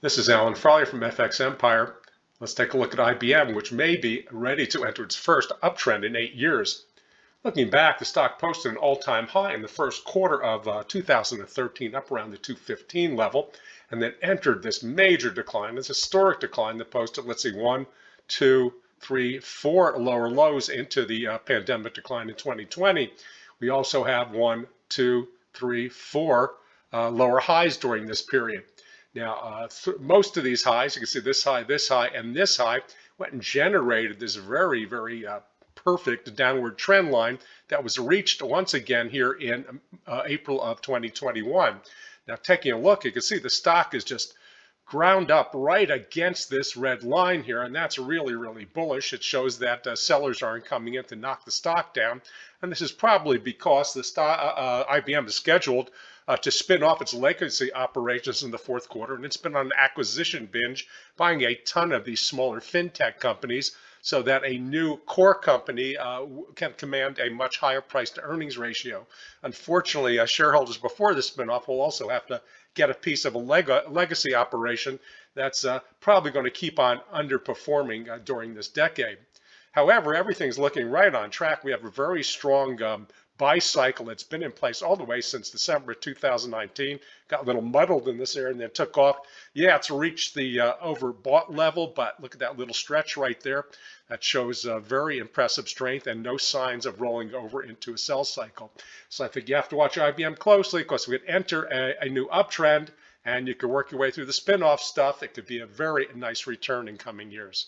This is Alan Farley from FX Empire. Let's take a look at IBM, which may be ready to enter its first uptrend in 8 years. Looking back, the stock posted an all-time high in the first quarter of 2013, up around the 215 level, and then entered this major decline, this historic decline that posted, let's see, 1, 2, 3, 4 lower lows into the pandemic decline in 2020. We also have 1, 2, 3, 4 lower highs during this period. Now, most of these highs, you can see this high, and this high, went and generated this very perfect downward trend line that was reached once again here in April of 2021. Now, taking a look, you can see the stock is just ground up right against this red line here, and that's really bullish. It shows that sellers aren't coming in to knock the stock down, and this is probably because the IBM is scheduled to spin off its legacy operations in the fourth quarter, and it's been on an acquisition binge, buying a ton of these smaller fintech companies so that a new core company can command a much higher price to earnings ratio. Unfortunately, shareholders before the spinoff will also have to get a piece of a legacy operation that's probably going to keep on underperforming during this decade. However, everything's looking right on track. We have a very strong buy cycle that's been in place all the way since December 2019. Got a little muddled in this area and then took off. Yeah, it's reached the overbought level, but look at that little stretch right there. That shows very impressive strength and no signs of rolling over into a sell cycle. So I think you have to watch IBM closely because we could enter a new uptrend and you could work your way through the spin-off stuff. It could be a very nice return in coming years.